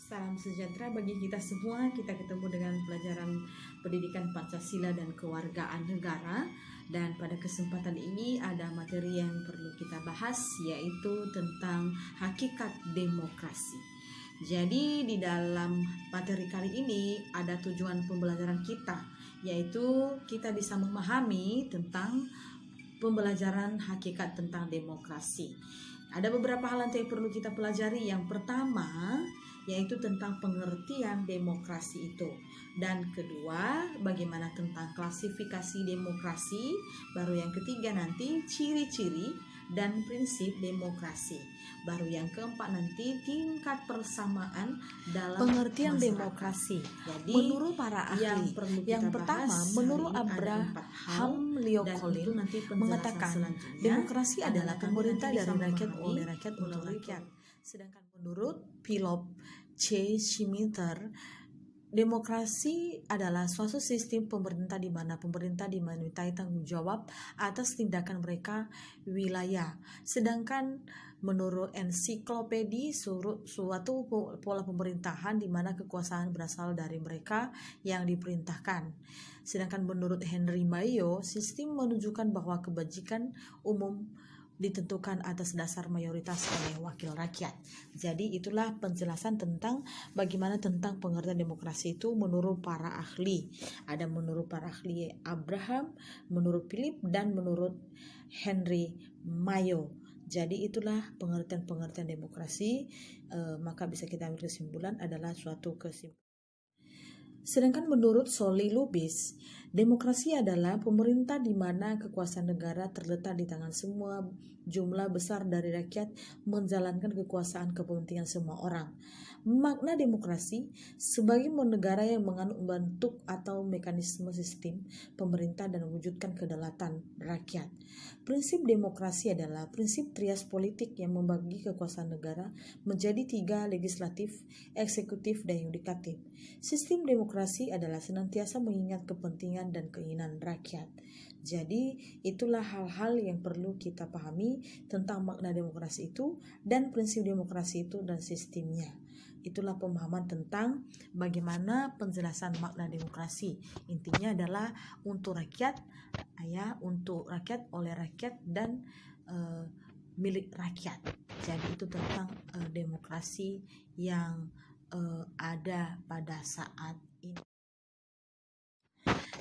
Salam sejahtera bagi kita semua. Kita ketemu dengan pelajaran pendidikan Pancasila dan kewargaan negara. Dan pada kesempatan ini ada materi yang perlu kita bahas, yaitu tentang hakikat demokrasi. Jadi di dalam materi kali ini ada tujuan pembelajaran kita, yaitu kita bisa memahami tentang pembelajaran hakikat tentang demokrasi. Ada beberapa hal yang perlu kita pelajari. Yang pertama yaitu tentang pengertian demokrasi itu. Dan kedua, bagaimana tentang klasifikasi demokrasi. Baru yang ketiga nanti ciri-ciri dan prinsip demokrasi. Baru yang keempat nanti tingkat persamaan dalam pengertian masyarakat. Demokrasi. Jadi menurut para ahli, yang pertama menurut Abraham Lincoln mengatakan demokrasi adalah pemerintah dari rakyat oleh rakyat untuk rakyat. Sedangkan menurut Philip C. Schmitter, demokrasi adalah suatu sistem pemerintah di mana pemerintah dimintai tanggung jawab atas tindakan mereka wilayah. Sedangkan menurut ensiklopedia suatu pola pemerintahan di mana kekuasaan berasal dari mereka yang diperintahkan. Sedangkan menurut Henry Mayo, sistem menunjukkan bahwa kebajikan umum ditentukan atas dasar mayoritas oleh wakil rakyat. Jadi itulah penjelasan tentang bagaimana tentang pengertian demokrasi itu menurut para ahli. Ada menurut para ahli Abraham, menurut Philip, dan menurut Henry Mayo. Jadi itulah pengertian demokrasi. Maka bisa kita ambil kesimpulan adalah suatu kesimpulan. Sedangkan menurut Solly Lubis, demokrasi adalah pemerintah di mana kekuasaan negara terletak di tangan semua jumlah besar dari rakyat menjalankan kekuasaan kepentingan semua orang. Makna demokrasi sebagai negara yang menganut bentuk atau mekanisme sistem pemerintah dan mewujudkan kedaulatan rakyat. Prinsip demokrasi adalah prinsip trias politik yang membagi kekuasaan negara menjadi 3, legislatif, eksekutif, dan yudikatif. Sistem demokrasi adalah senantiasa mengingat kepentingan dan keinginan rakyat. Jadi itulah hal-hal yang perlu kita pahami tentang makna demokrasi itu dan prinsip demokrasi itu dan sistemnya. Itulah pemahaman tentang bagaimana penjelasan makna demokrasi. Intinya adalah untuk rakyat, untuk rakyat, oleh rakyat, dan milik rakyat. Jadi itu tentang demokrasi yang ada pada saat ini.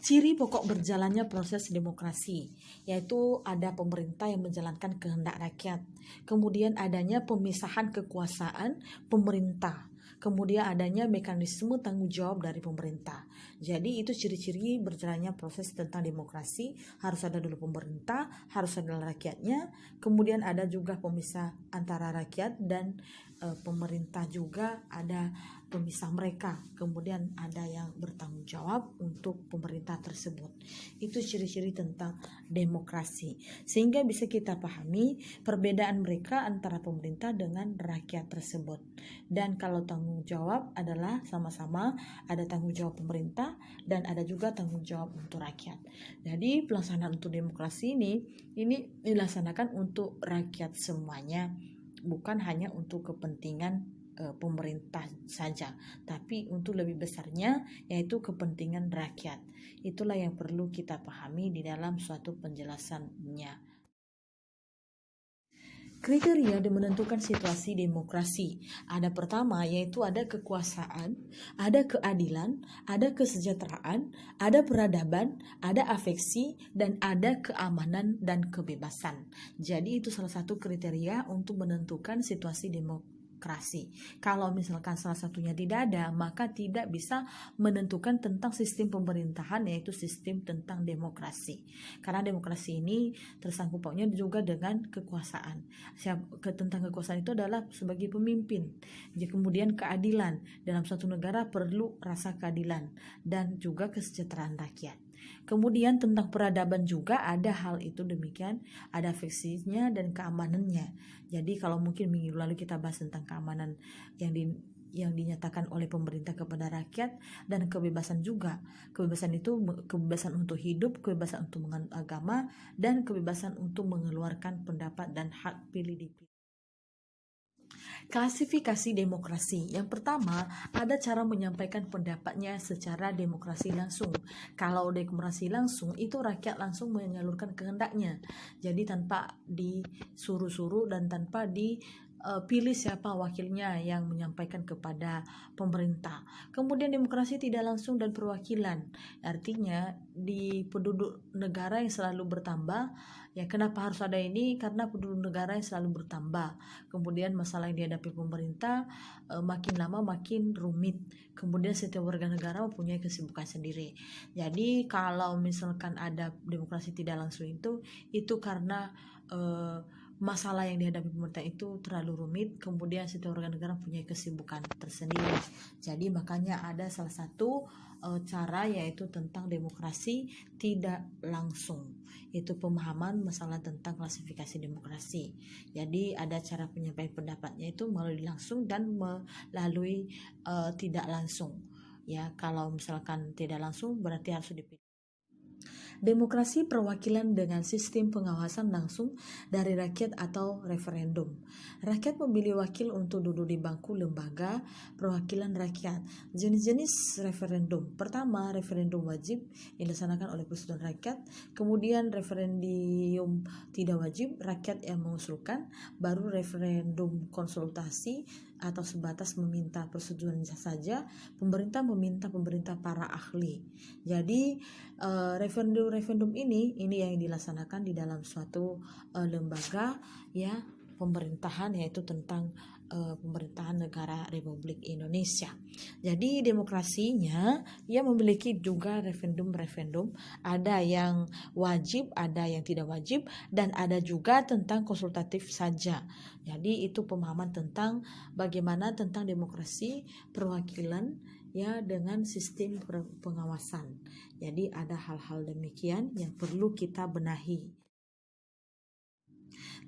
Ciri pokok berjalannya proses demokrasi, yaitu ada pemerintah yang menjalankan kehendak rakyat, kemudian adanya pemisahan kekuasaan pemerintah, kemudian adanya mekanisme tanggung jawab dari pemerintah. Jadi itu ciri-ciri berjalannya proses tentang demokrasi. Harus ada dulu pemerintah, harus ada rakyatnya, kemudian ada juga pemisah antara rakyat dan pemerintah, juga ada pemisah mereka, kemudian ada yang bertanggung jawab untuk pemerintah tersebut. Itu ciri-ciri tentang demokrasi, sehingga bisa kita pahami perbedaan mereka antara pemerintah dengan rakyat tersebut. Dan kalau tanggung jawab adalah sama-sama ada tanggung jawab pemerintah dan ada juga tanggung jawab untuk rakyat. Jadi pelaksanaan untuk demokrasi ini dilaksanakan untuk rakyat semuanya, bukan hanya untuk kepentingan pemerintah saja, tapi untuk lebih besarnya yaitu kepentingan rakyat. Itulah yang perlu kita pahami di dalam suatu penjelasannya. Kriteria dan menentukan situasi demokrasi. Ada pertama yaitu ada kekuasaan, ada keadilan, ada kesejahteraan, ada peradaban, ada afeksi, dan ada keamanan dan kebebasan. Jadi itu salah satu kriteria untuk menentukan situasi demokrasi. Kalau misalkan salah satunya tidak ada, maka tidak bisa menentukan tentang sistem pemerintahan, yaitu sistem tentang demokrasi. Karena demokrasi ini tersangkut pautnya juga dengan kekuasaan. Tentang kekuasaan itu adalah sebagai pemimpin. Jadi kemudian keadilan, dalam suatu negara perlu rasa keadilan dan juga kesejahteraan rakyat. Kemudian tentang peradaban juga ada hal itu demikian, ada afeksinya dan keamanannya. Jadi kalau mungkin minggu lalu kita bahas tentang keamanan yang dinyatakan oleh pemerintah kepada rakyat, dan kebebasan juga. Kebebasan itu kebebasan untuk hidup, kebebasan untuk menganut agama, dan kebebasan untuk mengeluarkan pendapat dan hak pilih dipilih. Klasifikasi demokrasi. Yang pertama, ada cara menyampaikan pendapatnya secara demokrasi langsung. Kalau demokrasi langsung, itu rakyat langsung menyalurkan kehendaknya. Jadi tanpa disuruh-suruh dan tanpa pilih siapa wakilnya yang menyampaikan kepada pemerintah. Kemudian demokrasi tidak langsung dan perwakilan. Artinya di penduduk negara yang selalu bertambah. Ya, kenapa harus ada ini? Karena penduduk negara yang selalu bertambah. Kemudian masalah yang dihadapi pemerintah makin lama makin rumit. Kemudian setiap warga negara mempunyai kesibukan sendiri. Jadi kalau misalkan ada demokrasi tidak langsung itu karena masalah yang dihadapi pemerintah itu terlalu rumit, kemudian setiap warga negara punya kesibukan tersendiri. Jadi makanya ada salah satu cara yaitu tentang demokrasi tidak langsung. Itu pemahaman masalah tentang klasifikasi demokrasi. Jadi ada cara penyampaian pendapatnya itu melalui langsung dan melalui tidak langsung. Ya, kalau misalkan tidak langsung berarti harus dipilih. Demokrasi perwakilan dengan sistem pengawasan langsung dari rakyat atau referendum. Rakyat memilih wakil untuk duduk di bangku lembaga perwakilan rakyat. Jenis-jenis referendum. Pertama, referendum wajib yang dilaksanakan oleh Presiden Rakyat. Kemudian referendum tidak wajib, rakyat yang mengusulkan. Baru referendum konsultasi atau sebatas meminta persetujuan saja, pemerintah meminta pemerintah para ahli. Jadi referendum ini yang dilaksanakan di dalam suatu lembaga ya pemerintahan, yaitu tentang pemerintahan negara Republik Indonesia. Jadi demokrasinya ia memiliki juga referendum, ada yang wajib, ada yang tidak wajib, dan ada juga tentang konsultatif saja. Jadi itu pemahaman tentang bagaimana tentang demokrasi perwakilan ya dengan sistem pengawasan. Jadi ada hal-hal demikian yang perlu kita benahi.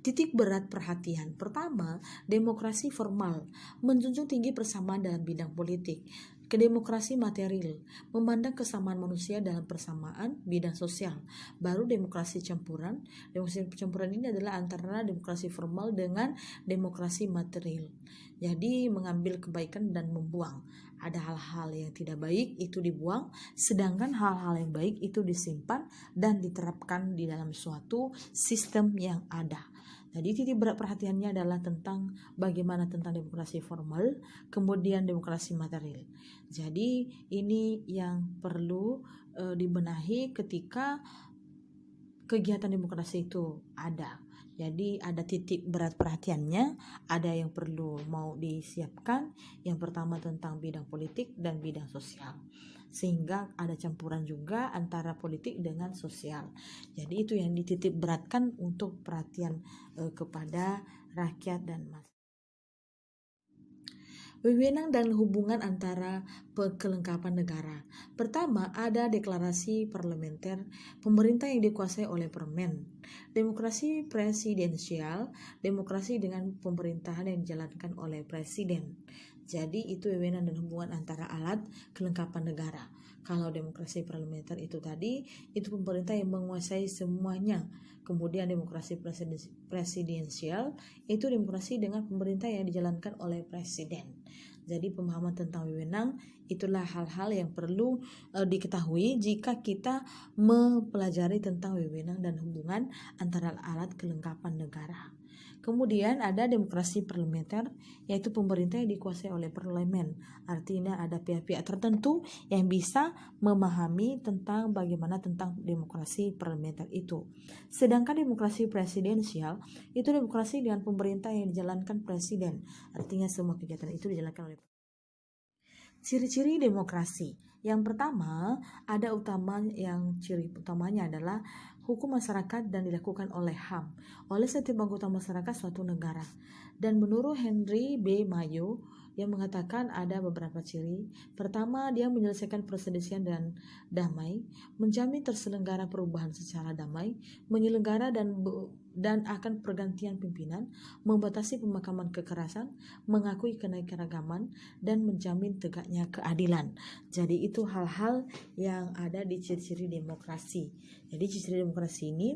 Titik berat perhatian. Pertama, demokrasi formal, menjunjung tinggi persamaan dalam bidang politik. Kedemokrasi material, memandang kesamaan manusia dalam persamaan bidang sosial. Baru demokrasi campuran. Demokrasi campuran ini adalah antara demokrasi formal dengan demokrasi material. Jadi mengambil kebaikan dan membuang. Ada hal-hal yang tidak baik itu dibuang, sedangkan hal-hal yang baik itu disimpan dan diterapkan di dalam suatu sistem yang ada. Jadi titik berat perhatiannya adalah tentang bagaimana tentang demokrasi formal, kemudian demokrasi material. Jadi ini yang perlu dibenahi ketika kegiatan demokrasi itu ada. Jadi ada titik berat perhatiannya, ada yang perlu mau disiapkan. Yang pertama tentang bidang politik dan bidang sosial. Sehingga ada campuran juga antara politik dengan sosial. Jadi itu yang dititik beratkan untuk perhatian kepada rakyat dan masyarakat. Wewenang dan hubungan antara kelengkapan negara. Pertama, ada deklarasi parlementer, pemerintah yang dikuasai oleh parlemen. Demokrasi presidensial, demokrasi dengan pemerintahan yang dijalankan oleh presiden. Jadi itu wewenang dan hubungan antara alat kelengkapan negara. Kalau demokrasi parlementer itu tadi, itu pemerintah yang menguasai semuanya. Kemudian demokrasi presidensial, itu demokrasi dengan pemerintah yang dijalankan oleh presiden. Jadi pemahaman tentang wewenang itulah hal-hal yang perlu diketahui jika kita mempelajari tentang wewenang dan hubungan antara alat kelengkapan negara. Kemudian ada demokrasi parlementer, yaitu pemerintah yang dikuasai oleh parlemen. Artinya ada pihak-pihak tertentu yang bisa memahami tentang bagaimana tentang demokrasi parlementer itu. Sedangkan demokrasi presidensial itu demokrasi dengan pemerintah yang dijalankan presiden. Artinya semua kegiatan itu dijalankan oleh. Ciri-ciri demokrasi. Yang pertama, ciri utamanya adalah hukum masyarakat dan dilakukan oleh HAM, oleh setiap anggota masyarakat suatu negara. Dan menurut Henry B. Mayo yang mengatakan ada beberapa ciri. Pertama, dia menyelesaikan perselisihan dan damai, menjamin terselenggara perubahan secara damai, menyelenggara dan dan akan pergantian pimpinan, membatasi pemakaman kekerasan, mengakui keanekaragaman, dan menjamin tegaknya keadilan. Jadi itu hal-hal yang ada di ciri-ciri demokrasi. Jadi ciri-ciri demokrasi ini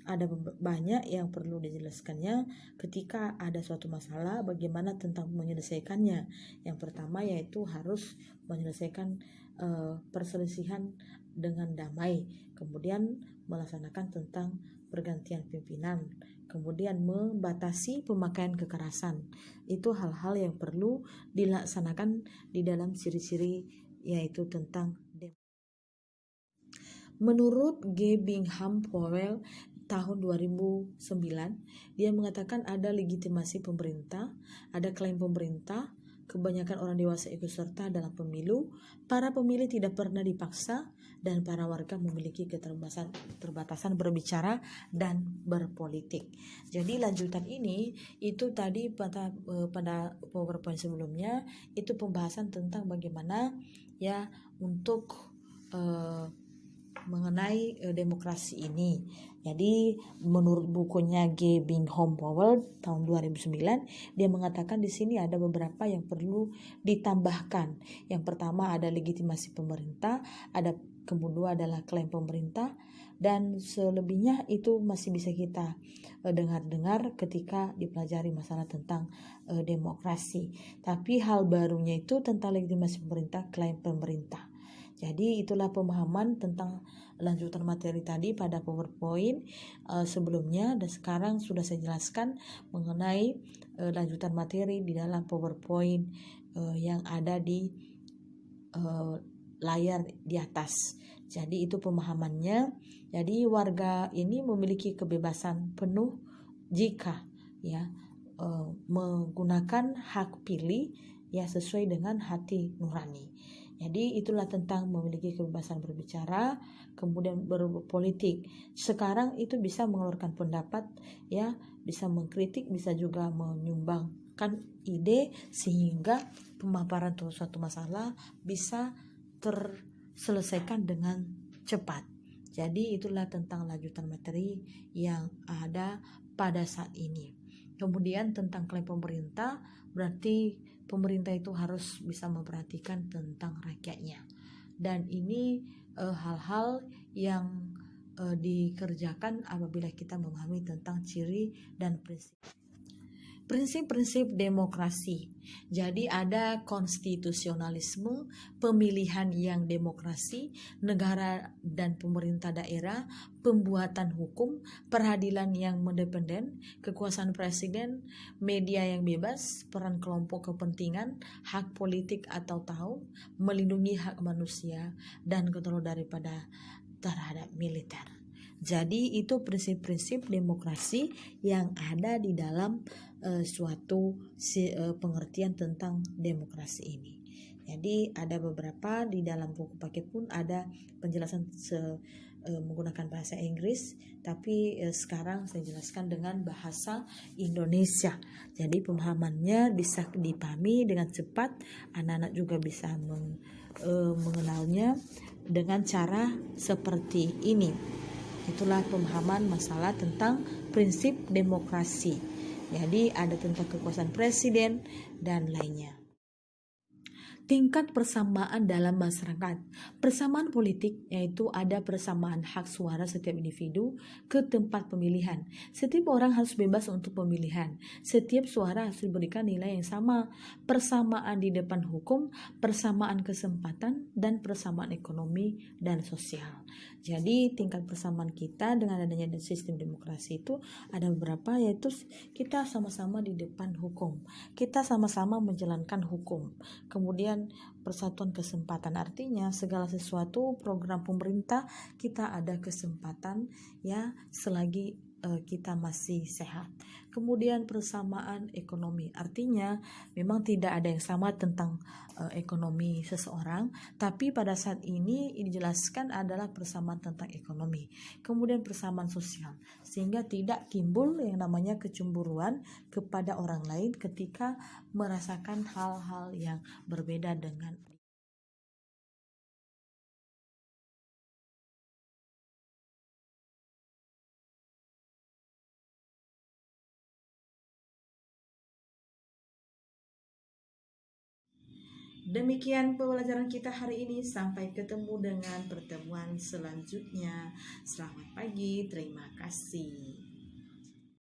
ada banyak yang perlu dijelaskannya ketika ada suatu masalah, bagaimana tentang menyelesaikannya. Yang pertama yaitu harus menyelesaikan perselisihan dengan damai, kemudian melaksanakan tentang pergantian pimpinan, kemudian membatasi pemakaian kekerasan. Itu hal-hal yang perlu dilaksanakan di dalam ciri-ciri yaitu tentang Menurut G. Bingham Powell tahun 2009, dia mengatakan ada legitimasi pemerintah, ada klaim pemerintah, kebanyakan orang dewasa ikut serta dalam pemilu, para pemilih tidak pernah dipaksa, dan para warga memiliki keterbatasan berbicara dan berpolitik. Jadi lanjutan ini itu tadi pada PowerPoint sebelumnya itu pembahasan tentang bagaimana ya untuk mengenai demokrasi ini. Jadi menurut bukunya G. Bingham Powell tahun 2009, dia mengatakan di sini ada beberapa yang perlu ditambahkan. Yang pertama ada legitimasi pemerintah, kedua adalah klaim pemerintah, dan selebihnya itu masih bisa kita dengar-dengar ketika dipelajari masalah tentang demokrasi. Tapi hal barunya itu tentang legitimasi pemerintah, klaim pemerintah. Jadi itulah pemahaman tentang lanjutan materi tadi pada PowerPoint sebelumnya, dan sekarang sudah saya jelaskan mengenai lanjutan materi di dalam PowerPoint yang ada di layar di atas. Jadi itu pemahamannya. Jadi warga ini memiliki kebebasan penuh jika menggunakan hak pilih ya sesuai dengan hati nurani. Jadi itulah tentang memiliki kebebasan berbicara, kemudian berpolitik. Sekarang itu bisa mengeluarkan pendapat ya, bisa mengkritik, bisa juga menyumbangkan ide sehingga pemaparan suatu masalah bisa terselesaikan dengan cepat. Jadi itulah tentang lanjutan materi yang ada pada saat ini. Kemudian tentang klaim pemerintah, berarti pemerintah itu harus bisa memperhatikan tentang rakyatnya. Dan ini hal-hal yang dikerjakan apabila kita memahami tentang ciri dan prinsip-prinsip demokrasi. Jadi ada konstitusionalisme, pemilihan yang demokrasi, negara dan pemerintah daerah, pembuatan hukum, peradilan yang independen, kekuasaan presiden, media yang bebas, peran kelompok kepentingan, hak politik atau tahu, melindungi hak manusia, dan kontrol terhadap militer. Jadi itu prinsip-prinsip demokrasi yang ada di dalam suatu pengertian tentang demokrasi ini. Jadi ada beberapa di dalam buku paket pun ada penjelasan menggunakan bahasa Inggris, tapi sekarang saya jelaskan dengan bahasa Indonesia. Jadi pemahamannya bisa dipahami dengan cepat, anak-anak juga bisa mengenalnya dengan cara seperti ini. Itulah pemahaman masalah tentang prinsip demokrasi. Jadi ada tentang kekuasaan presiden dan lainnya. Tingkat persamaan dalam masyarakat. Persamaan politik yaitu ada persamaan hak suara setiap individu ke tempat pemilihan. Setiap orang harus bebas untuk pemilihan. Setiap suara harus diberikan nilai yang sama. Persamaan di depan hukum, persamaan kesempatan, dan persamaan ekonomi dan sosial. Jadi tingkat persamaan kita dengan adanya sistem demokrasi itu ada beberapa, yaitu kita sama-sama di depan hukum. Kita sama-sama menjalankan hukum. Kemudian persatuan kesempatan, artinya segala sesuatu program pemerintah kita ada kesempatan ya selagi kita masih sehat. Kemudian persamaan ekonomi, artinya memang tidak ada yang sama tentang ekonomi seseorang, tapi pada saat ini dijelaskan adalah persamaan tentang ekonomi. Kemudian persamaan sosial, sehingga tidak timbul yang namanya kecemburuan kepada orang lain ketika merasakan hal-hal yang berbeda dengan Demikian pembelajaran kita hari ini. Sampai ketemu dengan pertemuan selanjutnya. Selamat pagi, terima kasih.